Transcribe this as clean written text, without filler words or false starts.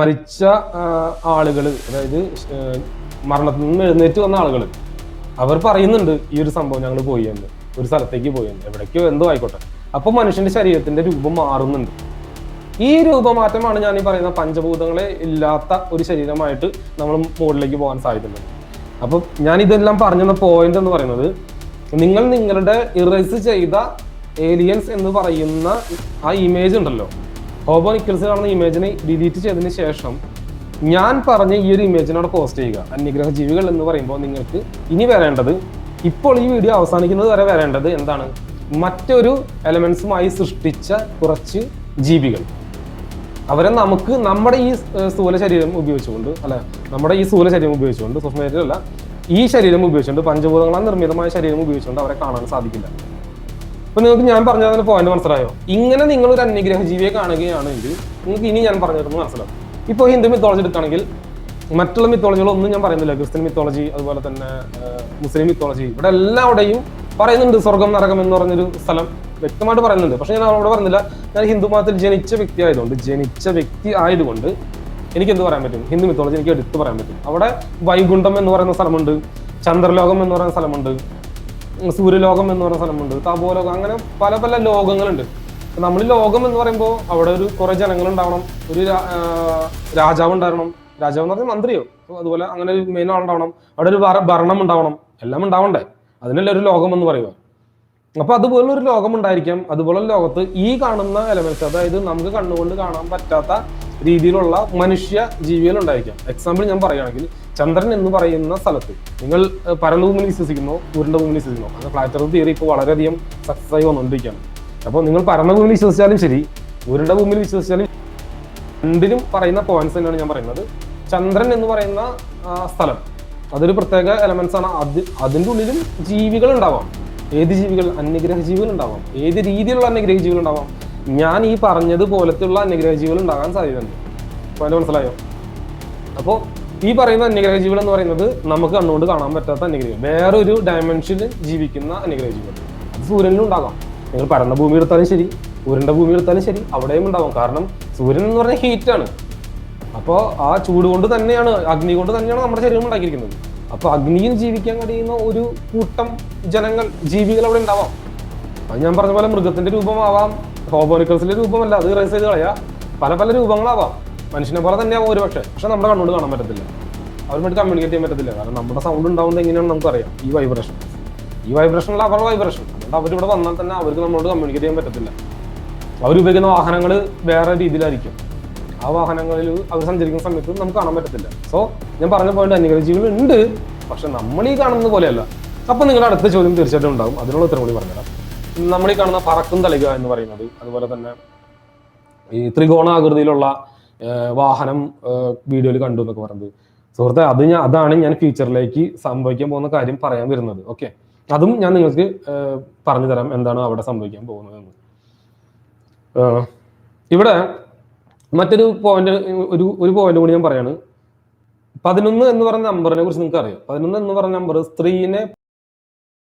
മരിച്ച ആളുകൾ, അതായത് മരണത്തിൽ നിന്ന് എഴുന്നേറ്റ് വന്ന ആളുകൾ, അവർ പറയുന്നുണ്ട് ഈ ഒരു സംഭവം ഞങ്ങൾ പോയി എന്ന്, ഒരു സ്ഥലത്തേക്ക് പോയി എന്ന്, എവിടേക്കോ എന്തോ ആയിക്കോട്ടെ. അപ്പൊ മനുഷ്യന്റെ ശരീരത്തിന്റെ രൂപം മാറുന്നുണ്ട്. ഈ രൂപമാറ്റമാണ് ഞാൻ ഈ പറയുന്ന പഞ്ചഭൂതങ്ങളെ ഇല്ലാത്ത ഒരു ശരീരമായിട്ട് നമ്മൾ മുകളിലേക്ക് പോകാൻ സാധിക്കുന്നത്. അപ്പൊ ഞാൻ ഇതെല്ലാം പറഞ്ഞ പോയിന്റ് എന്ന് പറയുന്നത്, നിങ്ങൾ നിങ്ങളുടെ ഇറേസ് ചെയ്ത ഏലിയൻസ് എന്ന് പറയുന്ന ആ ഇമേജ് ഉണ്ടല്ലോ, ഹോബോ നിക്കൽസ് കാണുന്ന ഇമേജിനെ ഡിലീറ്റ് ചെയ്തതിന് ശേഷം ഞാൻ പറഞ്ഞ ഈ ഒരു ഇമേജിനോട് പോസ്റ്റ് ചെയ്യുക. അന്യഗ്രഹ ജീവികൾ എന്ന് പറയുമ്പോൾ നിങ്ങൾക്ക് ഇനി വരേണ്ടത്, ഇപ്പോൾ ഈ വീഡിയോ അവസാനിക്കുന്നത് വരെ വരേണ്ടത് എന്താണ്? മറ്റൊരു എലമെന്റ്സുമായി സൃഷ്ടിച്ച കുറച്ച് ജീവികൾ. അവരെ നമുക്ക് നമ്മുടെ ഈ സ്ഥൂല ശരീരം ഉപയോഗിച്ചുകൊണ്ട്, നമ്മുടെ ഈ സ്ഥൂല ശരീരം ഉപയോഗിച്ചുകൊണ്ട്, സൂക്ഷ്മശരീരമല്ല, ഈ ശരീരം ഉപയോഗിച്ചുകൊണ്ട്, പഞ്ചഭൂതങ്ങളാൽ നിർമ്മിതമായ ശരീരം ഉപയോഗിച്ചുകൊണ്ട് അവരെ കാണാൻ സാധിക്കില്ല. അപ്പൊ നിങ്ങൾക്ക് ഞാൻ പറഞ്ഞതിന് പോയിന്റ് മനസ്സിലായോ? ഇങ്ങനെ നിങ്ങൾ ഒരു അന്യഗ്രഹ ജീവിയെ കാണുകയാണെങ്കിൽ നിങ്ങൾക്ക് ഇനി ഞാൻ പറഞ്ഞിരുന്നു മനസ്സിലാവും. ഇപ്പോൾ ഹിന്ദു മിത്തോളജി എടുക്കുകയാണെങ്കിൽ മറ്റുള്ള മിത്തോളജികളൊന്നും ഞാൻ പറയുന്നില്ല. ക്രിസ്ത്യൻ മിത്തോളജി, അതുപോലെ തന്നെ മുസ്ലിം മിത്തോളജി, ഇവിടെ എല്ലാവിടെയും പറയുന്നുണ്ട് സ്വർഗം നരകം എന്ന് പറഞ്ഞൊരു സ്ഥലം വ്യക്തമായിട്ട് പറയുന്നുണ്ട്. പക്ഷെ ഞാൻ അവിടെ പറയുന്നില്ല. ഞാൻ ഹിന്ദു മതത്തിൽ ജനിച്ച വ്യക്തി ആയതുകൊണ്ട് എനിക്ക് എന്ത് പറയാൻ പറ്റും? ഹിന്ദു മിത്തോളജി എനിക്ക് എടുത്തു പറയാൻ പറ്റും. അവിടെ വൈകുണ്ഠം എന്ന് പറയുന്ന സ്ഥലമുണ്ട്, ചന്ദ്രലോകം എന്ന് പറയുന്ന സ്ഥലമുണ്ട്, സൂര്യലോകം എന്ന് പറയുന്ന സ്ഥലമുണ്ട്, തപോലോകം, അങ്ങനെ പല പല ലോകങ്ങളുണ്ട്. നമ്മൾ ലോകം എന്ന് പറയുമ്പോൾ അവിടെ ഒരു കുറെ ജനങ്ങൾ ഉണ്ടാവണം, ഒരു രാജാവ് ഉണ്ടാവണം, രാജാവ് എന്ന് പറഞ്ഞാൽ മന്ത്രിയോ, അതുപോലെ അങ്ങനെ ഒരു മെയിൻ ആളുണ്ടാവണം, അവിടെ ഒരു ഭരണം ഉണ്ടാവണം, എല്ലാം ഉണ്ടാവണ്ടേ, അതിനല്ലേ ഒരു ലോകം എന്ന് പറയുക. അപ്പൊ അതുപോലെ ഒരു ലോകം ഉണ്ടായിരിക്കാം. അതുപോലെ ലോകത്ത് ഈ കാണുന്ന എലമെന്റ്സ്, അതായത് നമുക്ക് കണ്ണുകൊണ്ട് കാണാൻ പറ്റാത്ത രീതിയിലുള്ള മനുഷ്യ ജീവികൾ ഉണ്ടായിരിക്കാം. എക്സാമ്പിൾ ഞാൻ പറയുകയാണെങ്കിൽ, ചന്ദ്രൻ എന്ന് പറയുന്ന സ്ഥലത്ത് നിങ്ങൾ പരന്ന ഭൂമിയിൽ വിശ്വസിക്കുന്നോ ഉരുണ്ട ഭൂമിയിൽ വിശ്വസിക്കുന്നോ? അങ്ങനെ ഫ്ലാറ്റ് എർത്ത് തിയറി ഇപ്പോൾ വളരെയധികം സക്സസ് ആയി വന്നുകൊണ്ടിരിക്കുകയാണ്. അപ്പോൾ നിങ്ങൾ പരന്ന ഭൂമിയിൽ വിശ്വസിച്ചാലും ശരി, ഉരുണ്ട ഭൂമിയിൽ വിശ്വസിച്ചാലും, രണ്ടിലും പറയുന്ന പോയിന്റ്സ് തന്നെയാണ് ഞാൻ പറയുന്നത്. ചന്ദ്രൻ എന്ന് പറയുന്ന സ്ഥലം അതൊരു പ്രത്യേക എലമെന്റ്സ് ആണ്. അതിൻ്റെ ഉള്ളിലും ജീവികൾ ഉണ്ടാവാം. ഏത് ജീവികൾ? അന്യഗ്രഹ ജീവികൾ ഉണ്ടാവാം. ഏത് രീതിയിലുള്ള അന്യഗ്രഹ ജീവികൾ ഉണ്ടാവാം? ഞാൻ ഈ പറഞ്ഞത് പോലത്തെയുള്ള അന്യഗ്രഹ ജീവികൾ ഉണ്ടാകാൻ സാധ്യതയുണ്ട്. അപ്പോൾ മനസ്സിലായോ? അപ്പോൾ ഈ പറയുന്ന അന്യഗ്രഹ ജീവികൾ എന്ന് പറയുന്നത് നമുക്ക് കണ്ണുകൊണ്ട് കാണാൻ പറ്റാത്ത അന്യഗ്രഹം, വേറൊരു ഡയമെൻഷനിൽ ജീവിക്കുന്ന അന്യഗ്രഹ ജീവികൾ. അത് സൂര്യനിലും ഉണ്ടാകാം. നിങ്ങൾ പരന്ന ഭൂമി എടുത്താലും ശരി, ഉരുണ്ട ഭൂമി എടുത്താലും ശരി, അവിടെയും ഉണ്ടാവും. കാരണം സൂര്യൻ എന്ന് പറഞ്ഞാൽ ഹീറ്റാണ്. അപ്പോൾ ആ ചൂട് കൊണ്ട് തന്നെയാണ്, അഗ്നി കൊണ്ട് തന്നെയാണ് നമ്മുടെ ശരീരം ഉണ്ടാക്കിയിരിക്കുന്നത്. അപ്പോൾ അഗ്നിയിൽ ജീവിക്കാൻ കഴിയുന്ന ഒരു കൂട്ടം ജീവികൾ അവിടെ ഉണ്ടാവാം. അത് ഞാൻ പറഞ്ഞ പോലെ മൃഗത്തിന്റെ രൂപമാവാം, ഹോബോനിക്കൽസിന്റെ രൂപമല്ല, അത് റേസ് ചെയ്ത് കളയാ, പല പല രൂപങ്ങളാവാം. മനുഷ്യനെ പോലെ തന്നെയാവും ഒരു പക്ഷേ നമ്മുടെ കണ്ണുകൊണ്ട് കാണാൻ പറ്റത്തില്ല, അവരുമായിട്ട് കമ്മ്യൂണിക്കേറ്റ് ചെയ്യാൻ പറ്റത്തില്ല. കാരണം നമ്മുടെ സൗണ്ട് ഉണ്ടാവുന്നത് എങ്ങനെയാണെന്ന് നമുക്കറിയാം. ഈ വൈബ്രേഷൻ അല്ല അവരുടെ വൈബ്രേഷൻ. അതുകൊണ്ട് അവരിവിടെ വന്നാൽ തന്നെ അവർക്ക് നമ്മളോട് കമ്മ്യൂണിക്കേറ്റ് ചെയ്യാൻ പറ്റത്തില്ല. അവരുപയോഗിക്കുന്ന വാഹനങ്ങൾ വേറെ രീതിയിലായിരിക്കും. ആ വാഹനങ്ങളിൽ അവർ സഞ്ചരിക്കുന്ന സമയത്ത് നമുക്ക് കാണാൻ പറ്റത്തില്ല. സോ ഞാൻ പറഞ്ഞ പോയിന്റ്, അന്യഗ്രഹ ജീവികൾ ഉണ്ട്, പക്ഷെ നമ്മൾ ഈ കാണുന്നത് പോലെയല്ല. അപ്പൊ നിങ്ങളുടെ അടുത്ത ചോദ്യം തീർച്ചയായിട്ടും ഉണ്ടാവും. അതിനുള്ള ഉത്തരം കൂടി പറഞ്ഞുതരാം. നമ്മൾ ഈ കാണുന്ന പറക്കും തളിക എന്ന് പറയുന്നത്, അതുപോലെ തന്നെ ഈ ത്രികോണാകൃതിയിലുള്ള വാഹനം വീഡിയോയിൽ കണ്ടു എന്നൊക്കെ പറയുന്നത്, സുഹൃത്തെ, അതാണ് ഞാൻ ഫ്യൂച്ചറിലേക്ക് സംഭവിക്കാൻ പോകുന്ന കാര്യം പറയാൻ വരുന്നത്. ഓക്കെ, അതും ഞാൻ നിങ്ങൾക്ക് പറഞ്ഞു തരാം എന്താണ് അവിടെ സംഭവിക്കാൻ പോകുന്നതെന്ന്. ഇവിടെ മറ്റൊരു പോയിന്റ്, ഒരു പോയിന്റ് കൂടി ഞാൻ പറയാണ്. 11 എന്ന് പറയുന്ന നമ്പറിനെ കുറിച്ച് നിങ്ങൾക്ക് അറിയാം. 11 എന്ന് പറയുന്ന നമ്പർ സ്ത്രീനെ